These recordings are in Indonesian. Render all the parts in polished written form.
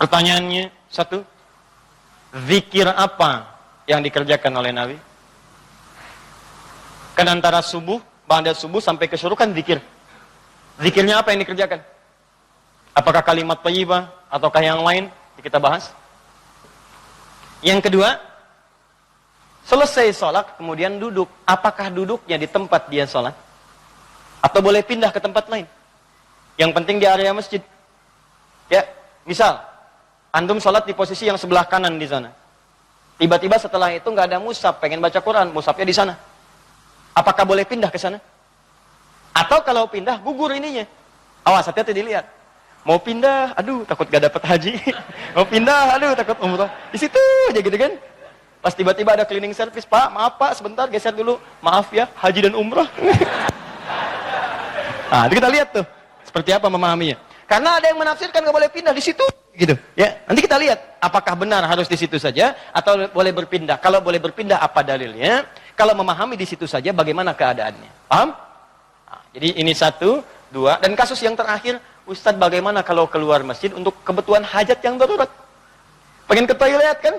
Pertanyaannya satu, zikir apa yang dikerjakan oleh Nabi? Kan antara subuh, ba'da subuh sampai ke syuruh kan zikir. Zikirnya apa yang dikerjakan? Apakah kalimat thayyibah ataukah yang lain? Kita bahas. Yang kedua, selesai sholat kemudian duduk. Apakah duduknya di tempat dia sholat? Atau boleh pindah ke tempat lain? Yang penting di area masjid. Ya, misal antum sholat di posisi yang sebelah kanan di sana. Tiba-tiba setelah itu nggak ada mushaf, pengen baca Quran, mushafnya di sana. Apakah boleh pindah ke sana? Atau kalau pindah, gugur ininya. Awas, hati-hati dilihat. Mau pindah, aduh takut gak dapat haji. Mau pindah, aduh takut umrah. Di situ aja gitu kan. Pas tiba-tiba ada cleaning service, Pak, maaf Pak, sebentar geser dulu. Maaf ya, haji dan umrah. Nah, itu kita lihat tuh. Seperti apa memahaminya. Karena ada yang menafsirkan gak boleh pindah di situ. Gitu. Ya, nanti kita lihat apakah benar harus di situ saja atau boleh berpindah. Kalau boleh berpindah, apa dalilnya? Kalau memahami di situ saja, bagaimana keadaannya? Paham? Nah, jadi ini satu, dua. Dan kasus yang terakhir, Ustadz bagaimana kalau keluar masjid untuk kebutuhan hajat yang darurat? Pengen ke toilet kan?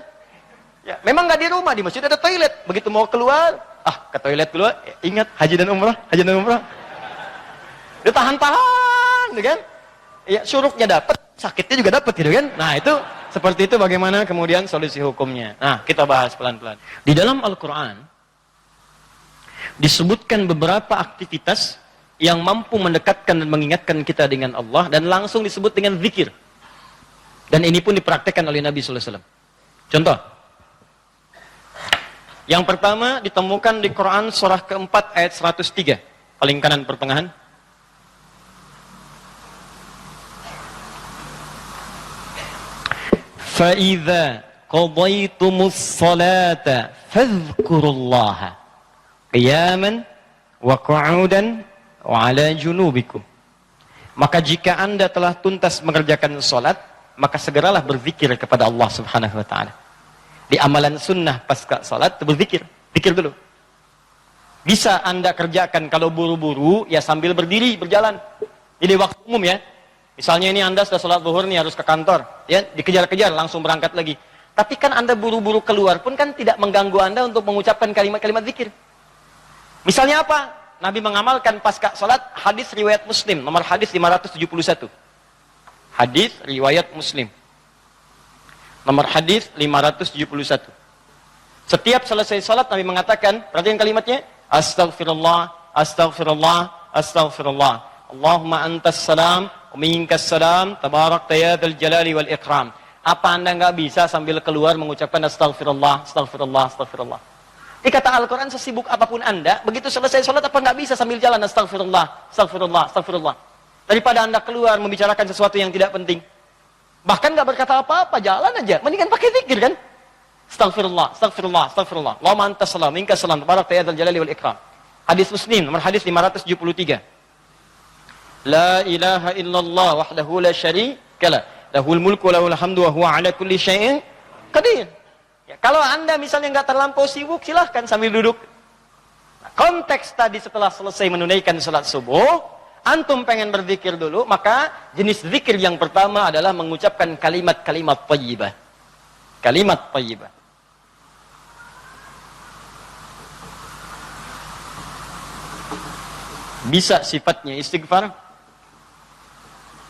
Ya, memang nggak di rumah, di masjid ada toilet. Begitu mau keluar, ke toilet keluar, ingat haji dan umrah, haji dan umrah. Dia tahan-tahan, kan? Ya, syuruknya dapat, sakitnya juga dapat, gitu kan? Nah, itu seperti itu bagaimana kemudian solusi hukumnya. Nah, kita bahas pelan-pelan. Di dalam Al-Quran disebutkan beberapa aktivitas yang mampu mendekatkan dan mengingatkan kita dengan Allah dan langsung disebut dengan zikir. Dan ini pun dipraktekkan oleh Nabi sallallahu alaihi wasallam. Contoh. Yang pertama ditemukan di Quran surah keempat ayat 103, paling kanan pertengahan. Fa idza qadaytumus salata fadhkurullaha qiyaman wa qu'udan wa 'ala junubikum. Maka jika Anda telah tuntas mengerjakan salat, maka segeralah berzikir kepada Allah Subhanahu wa taala. Di amalan sunnah pasca salat berzikir, zikir dulu. Bisa Anda kerjakan kalau buru-buru ya sambil berdiri berjalan. Ini waktu umum ya. Misalnya ini Anda sudah salat zuhur nih harus ke kantor, ya dikejar-kejar langsung berangkat lagi. Tapi kan Anda buru-buru keluar pun kan tidak mengganggu Anda untuk mengucapkan kalimat-kalimat zikir. Misalnya apa? Nabi mengamalkan pasca salat hadis riwayat Muslim, nomor hadis 571. Hadis riwayat Muslim. Nomor hadis 571. Setiap selesai salat Nabi mengatakan, perhatikan kalimatnya, astaghfirullah, astaghfirullah, astaghfirullah. Allahumma antas salam, wa minkas salam, tabarakta ya dzal jalali wal ikram. Apa Anda nggak bisa sambil keluar mengucapkan astaghfirullah, astaghfirullah, astaghfirullah? Di kata Al-Quran, sesibuk apapun Anda, begitu selesai sholat apa nggak bisa sambil jalan astaghfirullah, astaghfirullah, astaghfirullah. Daripada Anda keluar membicarakan sesuatu yang tidak penting. Bahkan nggak berkata apa-apa, jalan aja. Mendingan pakai zikir kan? Astaghfirullah, astaghfirullah, astaghfirullah. Allahumma antas salam, minkas salam, tabarakta ya dzal jalali wal ikram. Hadis Muslim, nomor hadis 573. La ilaha illallah wahdahu la syarika lah. Lahul mulku wa lahul hamdu wa huwa ala kulli syai'in qadir. Ya, kalau Anda misalnya nggak terlampau sibuk, silahkan sambil duduk. Nah, konteks tadi setelah selesai menunaikan salat subuh, antum pengen berzikir dulu, maka jenis zikir yang pertama adalah mengucapkan kalimat-kalimat thayyibah. Kalimat thayyibah. Bisa sifatnya istighfar.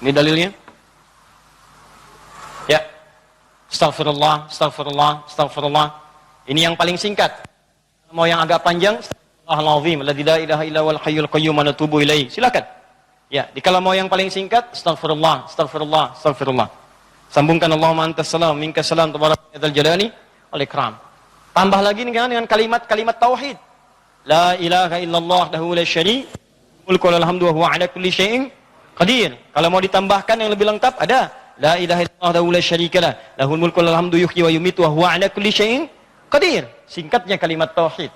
Ini dalilnya. Ya. Astaghfirullah, astaghfirullah, astaghfirullah. Ini yang paling singkat. Mau yang agak panjang, Astaghfirullahaladzim, alladzi la ilaha illa huwal hayyul qayyum wa natubu ilaihi. Silakan. Ya, kalau mau yang paling singkat, astaghfirullah, astaghfirullah, astaghfirullah. Sambungkan Allahumma antas salam, minkas salam, tabarakta ya dzal jalali wal ikram. Tambah lagi dengan kalimat-kalimat tauhid. La ilaha illallah wahdahu la syarika lahu, mulku wa lahul hamdu wa huwa ala kulli syai'in qadir. Kalau mau ditambahkan yang lebih lengkap ada la ilaha illallah wahdahu la syarika lahu, lahul mulku wa lahul hamdu yuhyi wa yumiitu wa huwa ala kulli syai'in qadir. Singkatnya kalimat tauhid.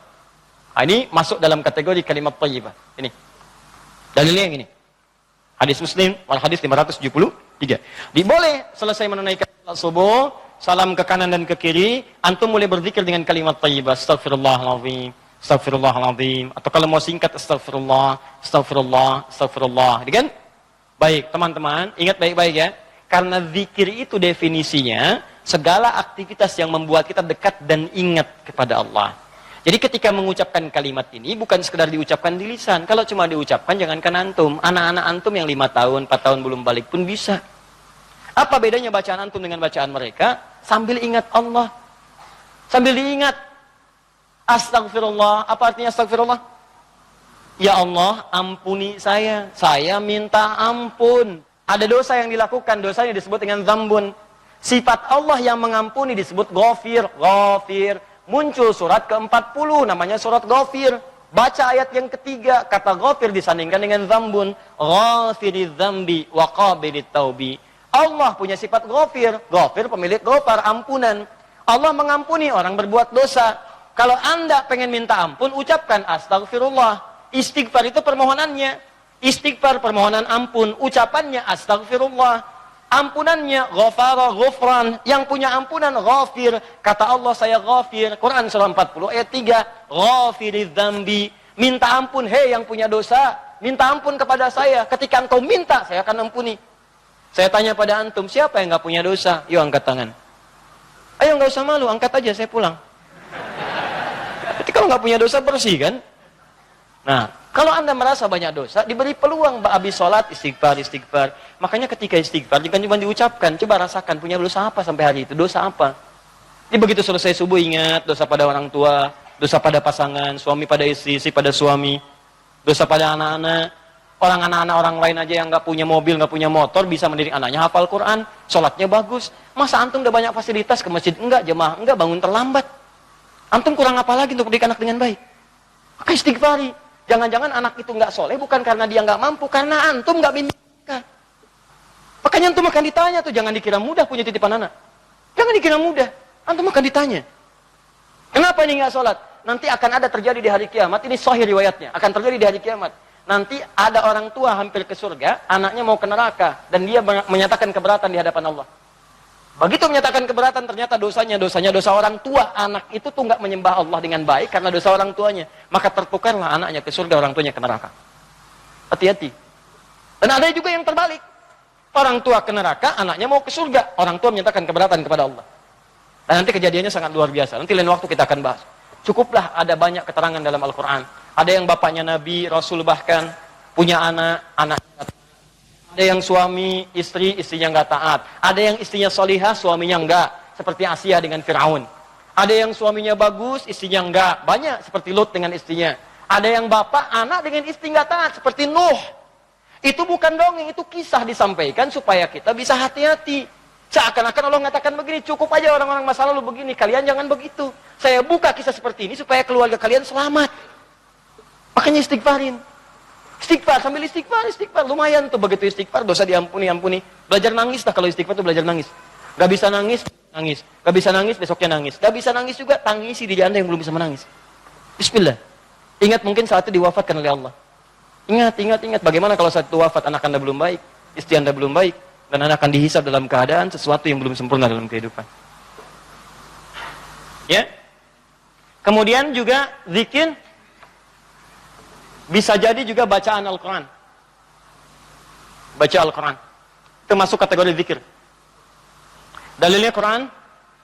Nah, ini masuk dalam kategori kalimat thayyibah. Ini. Dalilnya yang ini. Hadis Muslim, wal hadis 573. Diboleh selesai menunaikan salat subuh, salam ke kanan dan ke kiri, antum mulai berzikir dengan kalimat thayyibah. Astaghfirullahaladzim, astaghfirullahaladzim. Atau kalau mau singkat, astaghfirullah, astaghfirullah, astaghfirullah. Kan? Baik, teman-teman, ingat baik-baik ya. Karena zikir itu definisinya segala aktivitas yang membuat kita dekat dan ingat kepada Allah. Jadi ketika mengucapkan kalimat ini bukan sekedar diucapkan di lisan. Kalau cuma diucapkan jangankan antum. Anak-anak antum yang 5 tahun, 4 tahun belum balik pun bisa. Apa bedanya bacaan antum dengan bacaan mereka? Sambil ingat Allah. Sambil diingat. Astagfirullah. Apa artinya astagfirullah? Ya Allah, ampuni saya. Saya minta ampun. Ada dosa yang dilakukan. Dosanya disebut dengan zambun. Sifat Allah yang mengampuni disebut ghafir. Ghafir. Muncul surat ke-40, namanya surat Ghafir. Baca ayat yang ketiga, kata Ghafir disandingkan dengan zambun. Ghafiriz zambi wa qabilit taubi. Allah punya sifat Ghafir. Ghafir pemilik ghafar, ampunan. Allah mengampuni orang berbuat dosa. Kalau anda pengen minta ampun, ucapkan astagfirullah. Istighfar itu permohonannya. Istighfar permohonan ampun. Ucapannya astagfirullah. Ampunannya ghafara ghufran, yang punya ampunan ghafir. Kata Allah, saya ghafir. Quran surah 40 ayat 3. Ghafiriz dzambi, minta ampun, hei yang punya dosa, minta ampun kepada saya. Ketika engkau minta, saya akan ampuni. Saya tanya pada antum, siapa yang nggak punya dosa? Yuk angkat tangan. Ayo, nggak usah malu, angkat aja, saya pulang. Tapi kalau nggak punya dosa, bersih kan? Nah, kalau anda merasa banyak dosa, diberi peluang habis sholat, istighfar. Makanya ketika istighfar, jangan cuma diucapkan, coba rasakan punya dosa apa sampai hari itu, dosa apa. Jadi begitu selesai subuh ingat, dosa pada orang tua, dosa pada pasangan, suami pada istri, istri pada suami, dosa pada anak-anak. Anak-anak orang lain aja yang nggak punya mobil, nggak punya motor, bisa mendidik anaknya hafal Quran, sholatnya bagus. Masa antum udah banyak fasilitas ke masjid? Enggak, jemaah, enggak, bangun terlambat. Antum kurang apa lagi untuk mendidik anak dengan baik? Maka istighfari. Jangan-jangan anak itu nggak soleh bukan karena dia nggak mampu, karena antum nggak bimbing. Makanya antum akan ditanya tuh, jangan dikira mudah punya titipan anak. Jangan dikira mudah, antum akan ditanya. Kenapa ini nggak sholat? Nanti akan ada terjadi di hari kiamat, ini sahih riwayatnya, akan terjadi di hari kiamat. Nanti ada orang tua hampir ke surga, anaknya mau ke neraka, dan dia menyatakan keberatan di hadapan Allah. Begitu menyatakan keberatan, ternyata dosanya dosa orang tua. Anak itu tuh nggak menyembah Allah dengan baik karena dosa orang tuanya. Maka tertukarlah anaknya ke surga, orang tuanya ke neraka. Hati-hati. Dan ada juga yang terbalik. Orang tua ke neraka, anaknya mau ke surga. Orang tua menyatakan keberatan kepada Allah. Dan nanti kejadiannya sangat luar biasa. Nanti lain waktu kita akan bahas. Cukuplah ada banyak keterangan dalam Al-Quran. Ada yang bapaknya Nabi, Rasul bahkan, punya anaknya ada yang suami, istrinya nggak taat. Ada yang istrinya solihah, suaminya enggak. Seperti Asia dengan Fir'aun. Ada yang suaminya bagus, istrinya enggak. Banyak seperti Lut dengan istrinya. Ada yang bapak, anak dengan istri nggak taat. Seperti Nuh. Itu bukan dongeng, itu kisah disampaikan supaya kita bisa hati-hati. Seakan-akan Allah mengatakan begini, cukup aja orang-orang masa lalu begini. Kalian jangan begitu. Saya buka kisah seperti ini supaya keluarga kalian selamat. Makanya istighfarin. Istighfar, sambil istighfar, lumayan tuh begitu istighfar, dosa diampuni. Belajar nangis lah kalau istighfar tuh belajar nangis. Gak bisa nangis, nangis. Gak bisa nangis, besoknya nangis. Gak bisa nangis juga, tangisi diri anda yang belum bisa menangis. Bismillah. Ingat mungkin saat itu diwafatkan oleh Allah. Ingat. Bagaimana kalau saat itu wafat, anak anda belum baik, istri anda belum baik, dan anda akan dihisab dalam keadaan sesuatu yang belum sempurna dalam kehidupan. Ya. Kemudian juga zikir. Bisa jadi juga bacaan Al-Quran. Baca Al-Quran. Itu masuk kategori zikir. Dalilnya Quran,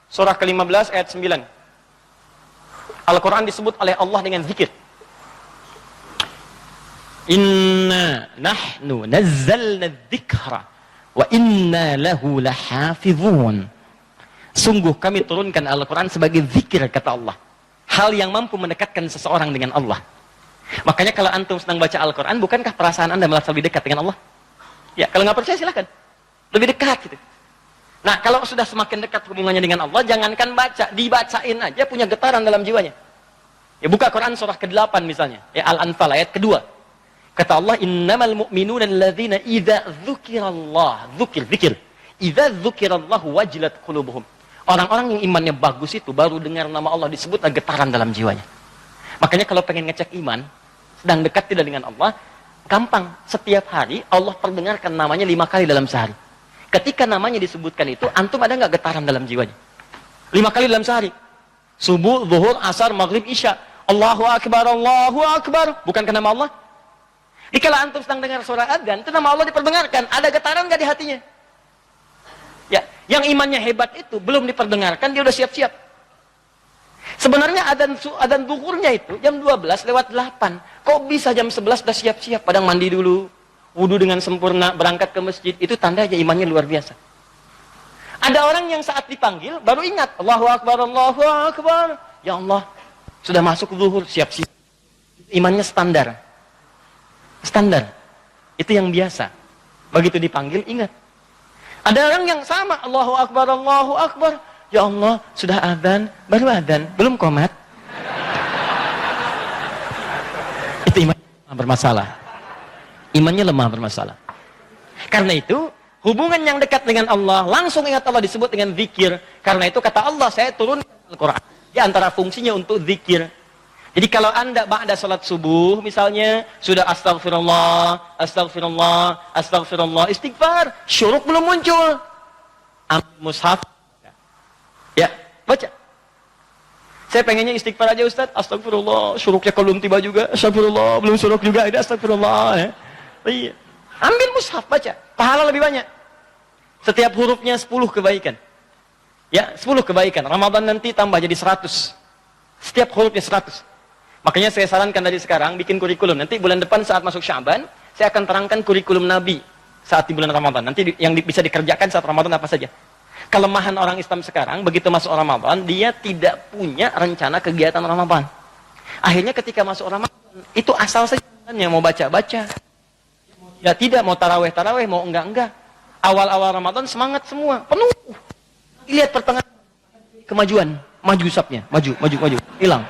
surah ke-15 ayat 9. Al-Quran disebut oleh Allah dengan zikir. Inna nahnu nazzalna dzikra wa inna lahu lahafizun. Sungguh kami turunkan Al-Quran sebagai zikir, kata Allah. Hal yang mampu mendekatkan seseorang dengan Allah. Makanya kalau antum sedang baca Al-Quran, bukankah perasaan anda merasa lebih dekat dengan Allah? Ya, kalau nggak percaya silahkan. Lebih dekat gitu. Nah, kalau sudah semakin dekat hubungannya dengan Allah, jangankan baca, dibacain aja punya getaran dalam jiwanya. Ya, buka Quran surah ke-8 misalnya. Ya, Al-Anfal ayat kedua. Kata Allah, innamal mu'minuna alladzina idza dzukirallah, zikir. Idza dzukirallahu wajilat qulubuhum. Orang-orang yang imannya bagus itu baru dengar nama Allah disebut getaran dalam jiwanya. Makanya kalau pengen ngecek iman, sedang dekat tidak dengan Allah, gampang. Setiap hari Allah perdengarkan namanya 5 kali dalam sehari. Ketika namanya disebutkan itu, antum ada nggak getaran dalam jiwanya? 5 kali dalam sehari. Subuh, zuhur, asar, maghrib, isya. Allahu Akbar, Allahu Akbar. Bukankah nama Allah? Jika antum sedang dengar suara adzan, itu nama Allah diperdengarkan. Ada getaran nggak di hatinya? Yang imannya hebat itu belum diperdengarkan, dia udah siap-siap. Sebenarnya adzan zuhurnya itu jam 12 lewat 8. Kok bisa jam 11 udah siap-siap? Padahal mandi dulu, wudu dengan sempurna, berangkat ke masjid. Itu tanda aja imannya luar biasa. Ada orang yang saat dipanggil baru ingat, Allahu Akbar, Allahu Akbar. Ya Allah, sudah masuk zuhur, siap-siap. Imannya standar. Standar. Itu yang biasa. Begitu dipanggil, ingat. Ada orang yang sama, Allahu Akbar, Allahu Akbar. Ya Allah, sudah adzan, baru adzan, belum qomat. Itu iman bermasalah. Imannya lemah bermasalah. Karena itu, hubungan yang dekat dengan Allah, langsung ingat Allah disebut dengan zikir. Karena itu kata Allah, saya turunkan Al-Quran. Di antara fungsinya untuk zikir. Jadi kalau anda ba'da salat subuh, misalnya, sudah astagfirullah, astagfirullah, astagfirullah, istighfar, syuruk belum muncul. Ambil mushaf. Ya, baca. Saya pengennya istighfar aja Ustaz, astagfirullah, syuruknya belum tiba juga, astagfirullah, belum syuruk juga, ada astagfirullah. Ya. Iya. Ambil mushaf, baca. Pahala lebih banyak. Setiap hurufnya 10 kebaikan. Ya, 10 kebaikan. Ramadan nanti tambah jadi 100. Setiap hurufnya 100. Makanya saya sarankan dari sekarang, bikin kurikulum. Nanti bulan depan saat masuk Sya'ban, saya akan terangkan kurikulum Nabi saat di bulan Ramadan. Nanti yang bisa dikerjakan saat Ramadan apa saja. Kelemahan orang Islam sekarang, begitu masuk Ramadan, dia tidak punya rencana kegiatan Ramadan. Akhirnya ketika masuk Ramadan, itu asal saja. Yang mau baca-baca. Ya tidak, mau taraweh-taraweh, mau enggak-enggak. Awal-awal Ramadan semangat semua, penuh. Lihat pertengahan, kemajuan. Maju sapnya, maju, hilang.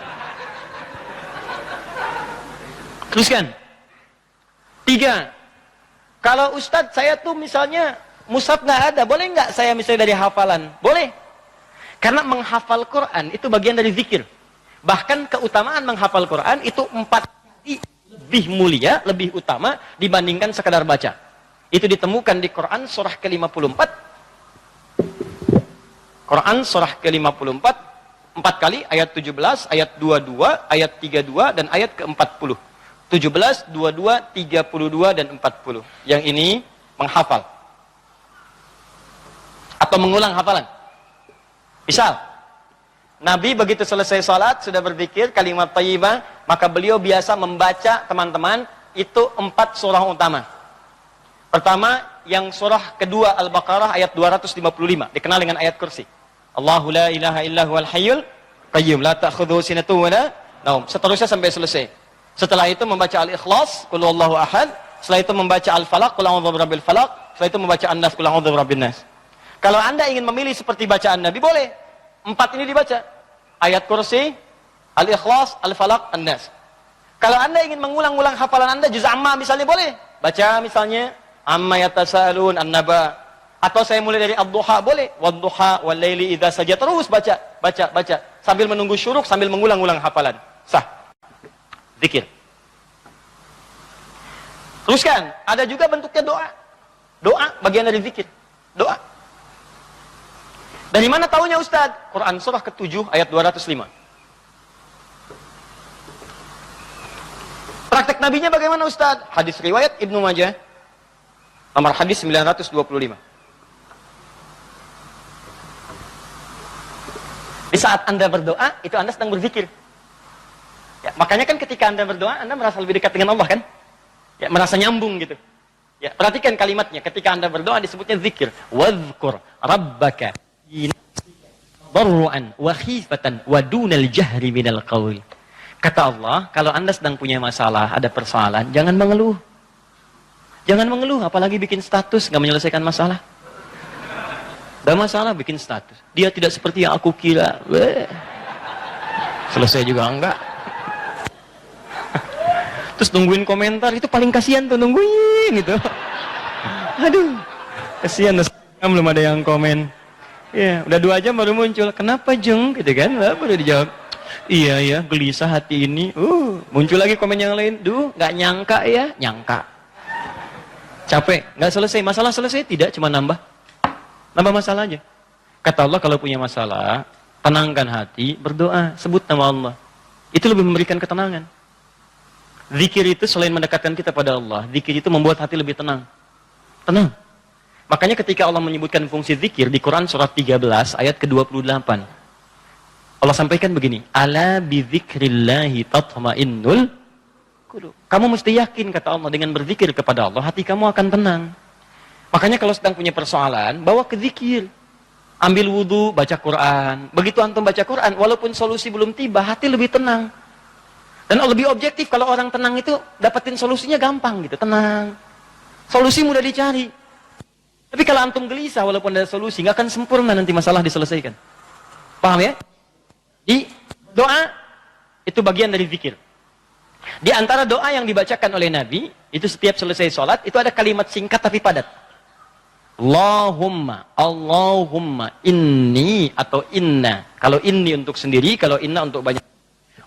Teruskan. 3. Kalau Ustadz saya tuh misalnya mushaf nggak ada, boleh nggak saya misalnya dari hafalan? Boleh. Karena menghafal Quran itu bagian dari zikir. Bahkan keutamaan menghafal Quran itu 4 kali lebih mulia, lebih utama dibandingkan sekadar baca. Itu ditemukan di Quran surah ke-54. Quran surah ke-54, 4 kali, ayat 17, ayat 22, ayat 32, dan ayat ke-40. 17, 22, 32, dan 40. Yang ini menghafal. Atau mengulang hafalan. Misal, Nabi begitu selesai salat, sudah berzikir, kalimat thayyibah, maka beliau biasa membaca, teman-teman, itu 4 surah utama. Pertama, yang surah kedua Al-Baqarah ayat 255, dikenal dengan ayat kursi. Allahu la ilaha illa huwal hayyul qayyum la ta'khudhuhu sinatun wa la naum. Seterusnya sampai selesai. Setelah itu membaca Al-Ikhlas, qul huwallahu ahad. Setelah itu membaca Al-Falaq, qul a'udzu birabbil falaq. Setelah itu membaca An-Nas, qul a'udzu birabbin nas. Kalau Anda ingin memilih seperti bacaan Nabi, boleh. 4 ini dibaca. Ayat kursi, Al-Ikhlas, Al-Falaq, An-Nas. Kalau Anda ingin mengulang-ulang hafalan Anda, juz amma misalnya boleh. Baca misalnya amma yatasaalun an-naba. Atau saya mulai dari ad-duha boleh. Wad-duha wal laili idza saja, terus baca sambil menunggu syuruk, sambil mengulang-ulang hafalan. Sah. Zikir. Teruskan, ada juga bentuknya doa. Doa bagian dari zikir. Doa. Dari mana taunya Ustaz? Quran surah ke-7 ayat 205. Praktek nabinya bagaimana Ustaz? Hadis riwayat Ibnu Majah. Nomor hadis 925. Di saat Anda berdoa, itu Anda sedang berzikir. Ya, makanya kan ketika Anda berdoa, Anda merasa lebih dekat dengan Allah kan? Ya, merasa nyambung gitu. Ya, perhatikan kalimatnya. Ketika Anda berdoa disebutnya zikir. Wadhkur rabbaka darru'an wa khifatan wa dunal jahri minal qawl. Kata Allah, kalau Anda sedang punya masalah, ada persoalan, jangan mengeluh. Jangan mengeluh, apalagi bikin status, nggak menyelesaikan masalah. Ada masalah, bikin status. Dia tidak seperti yang aku kira. Selesai juga enggak. Terus nungguin komentar, itu paling kasihan tuh, nungguin gitu. Aduh, kasihan, belum ada yang komen. Ya, udah 2 jam baru muncul. Kenapa Jeng? Gitu kan, baru dijawab. Iya ya, gelisah hati ini. Muncul lagi komen yang lain. Duh, nggak nyangka ya, nyangka. Capek, nggak selesai. Masalah selesai? Tidak, cuma nambah masalah aja. Kata Allah, kalau punya masalah, tenangkan hati, berdoa, sebut nama Allah. Itu lebih memberikan ketenangan. Zikir itu selain mendekatkan kita pada Allah, zikir itu membuat hati lebih tenang. Tenang. Makanya ketika Allah menyebutkan fungsi zikir di Quran surat 13 ayat ke-28. Allah sampaikan begini, ala bidzikrillahi tatma'innul qulub. Kamu mesti yakin, kata Allah, dengan berzikir kepada Allah, hati kamu akan tenang. Makanya kalau sedang punya persoalan, bawa ke zikir. Ambil wudu, baca Quran. Begitu antum baca Quran, walaupun solusi belum tiba, hati lebih tenang. Dan lebih objektif, kalau orang tenang itu dapetin solusinya gampang gitu, tenang. Solusi mudah dicari. Tapi kalau antum gelisah, walaupun ada solusi, nggak akan sempurna nanti masalah diselesaikan. Paham ya? Di doa, itu bagian dari zikir. Di antara doa yang dibacakan oleh Nabi, itu setiap selesai sholat, itu ada kalimat singkat tapi padat. Allahumma inni atau inna. Kalau inni untuk sendiri, kalau inna untuk banyak.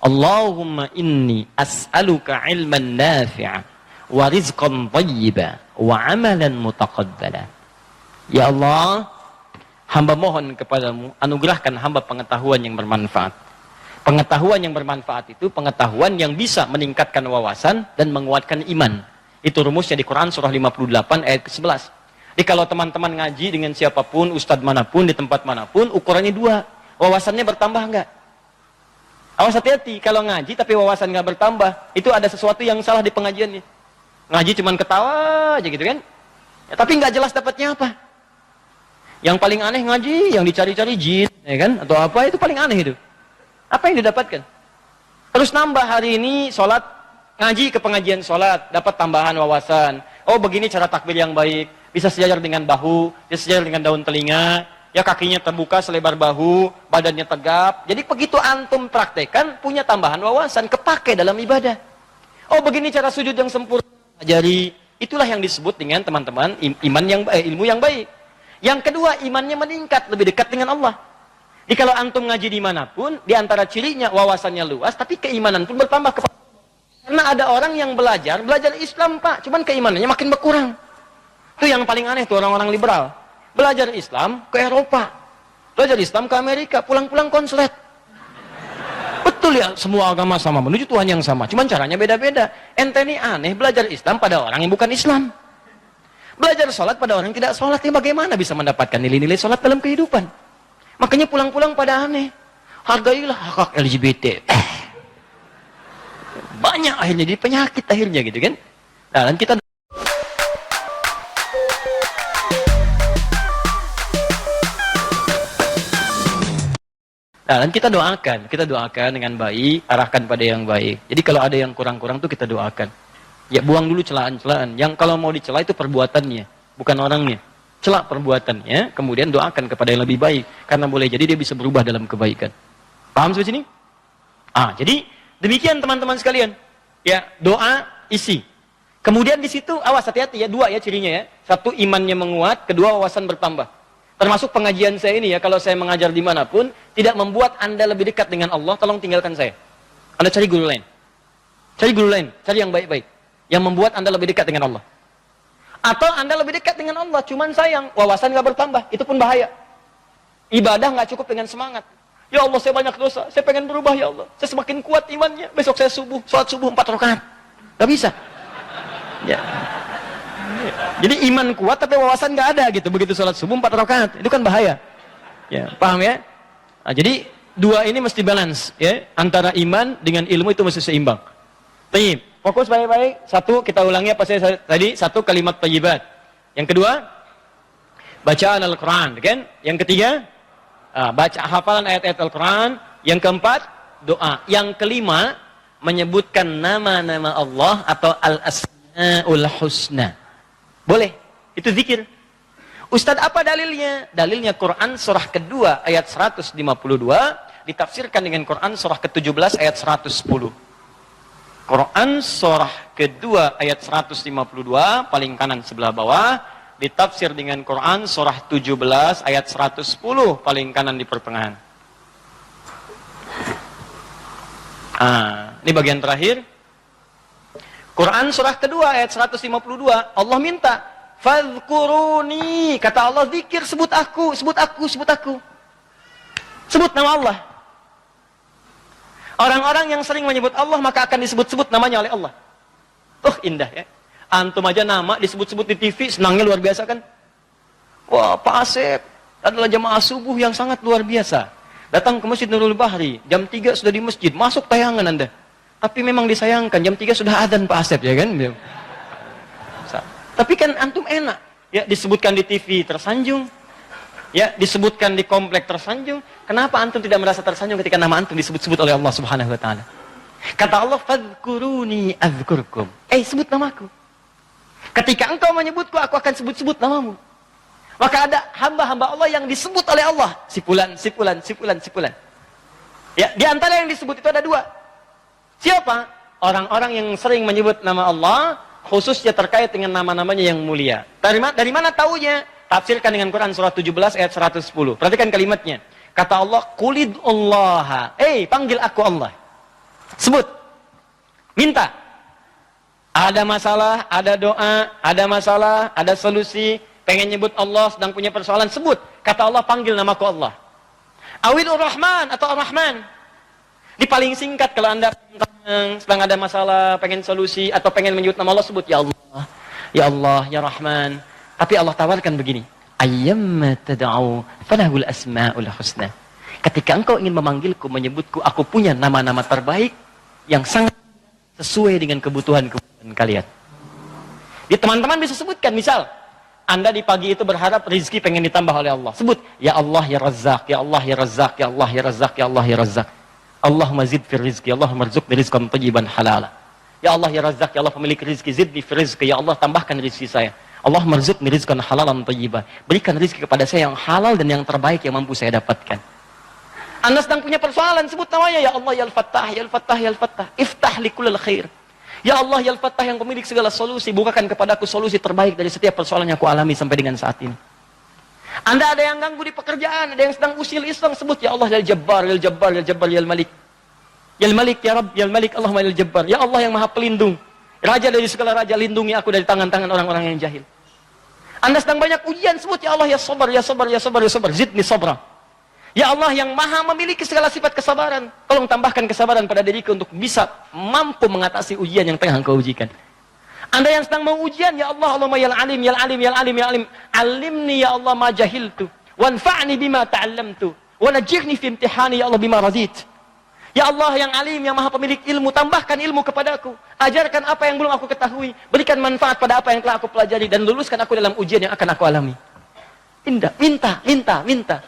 Allahumma inni as'aluka ilman nafi'a wa rizqan thayyiba wa amalan mutaqabbala. Ya Allah, hamba mohon kepadamu, anugerahkan hamba pengetahuan yang bermanfaat. Pengetahuan yang bermanfaat itu pengetahuan yang bisa meningkatkan wawasan dan menguatkan iman. Itu rumusnya di Quran surah 58 ayat ke-11. Jadi kalau teman-teman ngaji dengan siapapun, ustadz manapun, di tempat manapun, ukurannya dua. Wawasannya bertambah enggak? Awas hati-hati, kalau ngaji tapi wawasan enggak bertambah, itu ada sesuatu yang salah di pengajiannya. Ngaji cuman ketawa aja gitu kan? Ya, tapi enggak jelas dapatnya apa. Yang paling aneh ngaji, yang dicari-cari jin, ya kan? Atau apa, itu paling aneh itu. Apa yang didapatkan? Terus nambah hari ini sholat, ngaji ke pengajian sholat, dapat tambahan wawasan. Oh begini cara takbir yang baik, bisa sejajar dengan bahu, bisa sejajar dengan daun telinga, ya kakinya terbuka selebar bahu, badannya tegap. Jadi begitu antum praktekan, punya tambahan wawasan, kepake dalam ibadah. Oh begini cara sujud yang sempurna, ajari. Itulah yang disebut dengan teman-teman iman yang ilmu yang baik. Yang kedua, imannya meningkat, lebih dekat dengan Allah. Jadi kalau antum ngaji dimanapun, di antara cirinya wawasannya luas, tapi keimanan pun bertambah. Karena ada orang yang belajar Islam Pak, cuman keimanannya makin berkurang. Itu yang paling aneh tuh orang-orang liberal. Belajar Islam ke Eropa, belajar Islam ke Amerika, pulang-pulang konslet. Betul ya, semua agama sama, menuju Tuhan yang sama, cuman caranya beda-beda. Ente ini aneh, belajar Islam pada orang yang bukan Islam. Belajar sholat pada orang yang tidak sholat, ya bagaimana bisa mendapatkan nilai-nilai sholat dalam kehidupan? Makanya pulang-pulang pada aneh. Hargailah hak LGBT. Banyak akhirnya, jadi penyakit akhirnya gitu kan. Nah, dan kita doakan dengan baik, arahkan pada yang baik. Jadi kalau ada yang kurang-kurang tuh kita doakan. Ya buang dulu celaan-celaan. Yang kalau mau dicela itu perbuatannya, bukan orangnya. Celak perbuatannya, kemudian doakan kepada yang lebih baik. Karena boleh jadi dia bisa berubah dalam kebaikan. Paham sampai sini? Jadi demikian teman-teman sekalian. Ya, doa isi. Kemudian di situ awas hati-hati ya, dua ya cirinya ya. Satu, imannya menguat, kedua wawasan bertambah. Termasuk pengajian saya ini ya, kalau saya mengajar dimanapun, tidak membuat Anda lebih dekat dengan Allah, tolong tinggalkan saya. Anda cari guru lain. Cari guru lain, cari yang baik-baik. Yang membuat Anda lebih dekat dengan Allah. Atau Anda lebih dekat dengan Allah, cuman sayang, wawasan nggak bertambah, itu pun bahaya. Ibadah nggak cukup dengan semangat. Ya Allah, saya banyak dosa, saya pengen berubah ya Allah. Saya semakin kuat imannya, besok saya sholat subuh 4 rakaat. Nggak bisa. Ya. Jadi iman kuat tapi wawasan nggak ada gitu. Begitu sholat subuh 4 rakaat, itu kan bahaya. Ya, paham ya? Jadi dua ini mesti balance ya, antara iman dengan ilmu itu mesti seimbang. Tayyib. Fokus baik-baik. Satu, kita ulangi apa saya tadi. Satu, kalimat thayyibat. Yang kedua, bacaan Al-Quran. Kan? Yang ketiga, baca hafalan ayat-ayat Al-Quran. Yang keempat, doa. Yang kelima, menyebutkan nama-nama Allah atau Al-Asma'ul Husna. Boleh. Itu zikir. Ustadz, apa dalilnya? Dalilnya Quran surah kedua ayat 152 ditafsirkan dengan Quran surah ke-17 ayat 110. Quran surah kedua ayat 152 paling kanan sebelah bawah ditafsir dengan Quran surah 17 ayat 110 paling kanan di pertengahan. Ini bagian terakhir. Quran surah kedua ayat 152 Allah minta fadhkuruni, kata Allah zikir, sebut aku, sebut aku, sebut aku. Sebut nama Allah. Orang-orang yang sering menyebut Allah maka akan disebut-sebut namanya oleh Allah. Indah ya. Antum aja nama disebut-sebut di TV, senangnya luar biasa kan? Wah, Pak Asep adalah jamaah subuh yang sangat luar biasa. Datang ke Masjid Nurul Bahri, jam 3 sudah di masjid, masuk tayangan Anda. Tapi memang disayangkan, jam 3 sudah adzan Pak Asep, ya kan? Tapi kan antum enak. Ya, disebutkan di TV tersanjung. Ya, disebutkan di komplek tersanjung. Kenapa antum tidak merasa tersanjung ketika nama antum disebut-sebut oleh Allah Subhanahu wa taala? Kata Allah, "Fadhkuruni adzkurkum." Sebut namaku. Ketika engkau menyebutku, aku akan sebut-sebut namamu. Maka ada hamba-hamba Allah yang disebut oleh Allah. Sipulan, sipulan, sipulan, sipulan. Ya, di antara yang disebut itu ada 2. Siapa? Orang-orang yang sering menyebut nama Allah, khususnya terkait dengan nama-namanya yang mulia. Dari mana taunya? Tafsirkan dengan Quran surah 17 ayat 110. Perhatikan kalimatnya. Kata Allah, "Qulidullaha." Panggil aku Allah. Sebut. Minta. Ada masalah, ada doa, ada masalah, ada solusi. Pengen nyebut Allah, sedang punya persoalan, sebut. Kata Allah, panggil namaku Allah. Awilur Rahman atau Ar-Rahman. Di paling singkat kalau Anda sedang ada masalah, pengen solusi, atau pengen menyebut nama Allah, sebut Ya Allah, Ya Allah, Ya Rahman. Tapi Allah tawarkan begini, ayyamma tad'u falahul asma'ul husna. Ketika engkau ingin memanggilku, menyebutku, aku punya nama-nama terbaik yang sangat sesuai dengan kebutuhan kalian. Di teman-teman bisa sebutkan, misal Anda di pagi itu berharap rezeki pengen ditambah oleh Allah. Sebut, Ya Allah, Ya Razzaq, Ya Allah, Ya Razzaq, Ya Allah, Ya Razzaq, Ya Allah, Ya Razzaq. Allahumma zid fir rizki, Allahumma rzuqni rizqan tayyiban halala. Ya Allah, Ya Razzaq, Ya Allah pemilik rizki, zidni fir rizki, Ya Allah tambahkan rizki saya. Allahumma rzuqni rizqan halalan tayyiban. Berikan rizki kepada saya yang halal dan yang terbaik yang mampu saya dapatkan. Anda sedang punya persoalan, sebut namanya, Ya Allah, Ya Al-Fattah, Ya Al-Fattah, Ya Al-Fattah. Iftah li kullil khair. Ya Allah, Ya Al-Fattah yang pemilik segala solusi, bukakan kepadaku solusi terbaik dari setiap persoalan yang aku alami sampai dengan saat ini. Anda ada yang ganggu di pekerjaan, ada yang sedang usil iseng, sebut Ya Allah, Ya Jabbar, Ya Jabbar, Ya Jabbar, Ya Malik. Ya Malik, Ya Rabb, Ya Malik, Allahumma Ya Jabbar. Ya Allah yang Maha Pelindung, Raja dari segala raja, lindungi aku dari tangan-tangan orang-orang yang jahil. Anda sedang banyak ujian, sebut Ya Allah, Ya Sabar, Ya Sabar, Ya Sabar, Ya Sabar, zidni sabra. Ya Allah yang maha memiliki segala sifat kesabaran, tolong tambahkan kesabaran pada diriku untuk bisa mampu mengatasi ujian yang tengah engkau ujikan. Anda yang sedang mau ujian, Ya Allah, Allahumma Ya Alim, Ya Alim, Ya Alim, Ya Alim. Alimni Ya Allah ma jahiltu, wanfa'ni bima ta'allamtu, wa najihni fi imtihani Ya Allah bima radit. Ya Allah yang alim, yang maha pemilik ilmu, tambahkan ilmu kepadaku. Ajarkan apa yang belum aku ketahui, berikan manfaat pada apa yang telah aku pelajari, dan luluskan aku dalam ujian yang akan aku alami. Minta, minta, minta.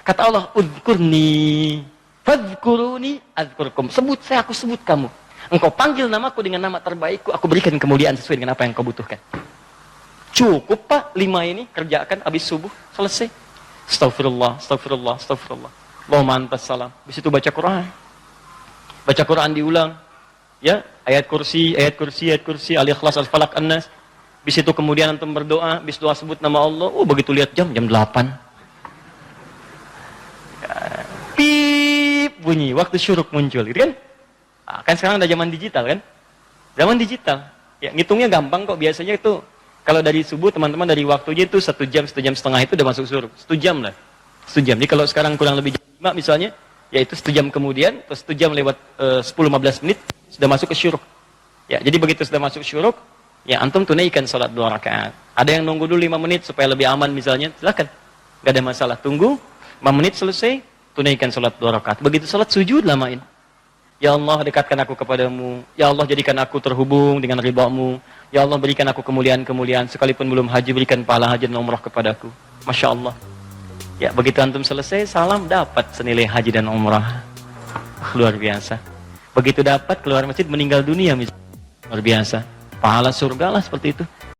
Kata Allah, udhkurni, fadhkuruni, adhkurkum. Sebut saya, aku sebut kamu. Engkau panggil namaku dengan nama terbaikku, aku berikan kemuliaan sesuai dengan apa yang kau butuhkan. Cukup Pak, 5 ini kerjakan habis subuh, selesai. Astaghfirullah, astaghfirullah, astaghfirullah. Allahumma antas salam. Habis itu baca Quran. Baca Quran diulang. Ya, ayat kursi, ayat kursi, ayat kursi, Al-Ikhlas, Al-Falaq, An-Nas. Habis itu kemudian antum berdoa, habis doa sebut nama Allah. Begitu lihat jam 8. Pip bunyi, waktu syuruk muncul, gitu kan? Kan sekarang ada zaman digital kan? Zaman digital. Ya, ngitungnya gampang kok. Biasanya itu kalau dari subuh teman-teman dari waktunya itu 1 jam, 1 jam setengah itu udah masuk syuruk. 1 jam lah. 1 jam. Jadi kalau sekarang kurang lebih jam 5 misalnya, yaitu 1 jam kemudian, terus 1 jam lewat 10-15 menit sudah masuk ke syuruk. Ya, jadi begitu sudah masuk syuruk, ya antum tunaikan salat 2 rakaat. Ada yang nunggu dulu 5 menit supaya lebih aman misalnya, silakan. Enggak ada masalah. Tunggu 5 menit selesai, tunaikan salat 2 rakaat. Begitu salat sujud lamain. Ya Allah, dekatkan aku kepadamu. Ya Allah, jadikan aku terhubung dengan ridha-Mu. Ya Allah, berikan aku kemuliaan-kemuliaan. Sekalipun belum haji, berikan pahala haji dan umrah kepadaku. Masya Allah. Ya, begitu antum selesai, salam, dapat senilai haji dan umrah. Luar biasa. Begitu dapat, keluar masjid, meninggal dunia. Luar biasa. Pahala surga lah seperti itu.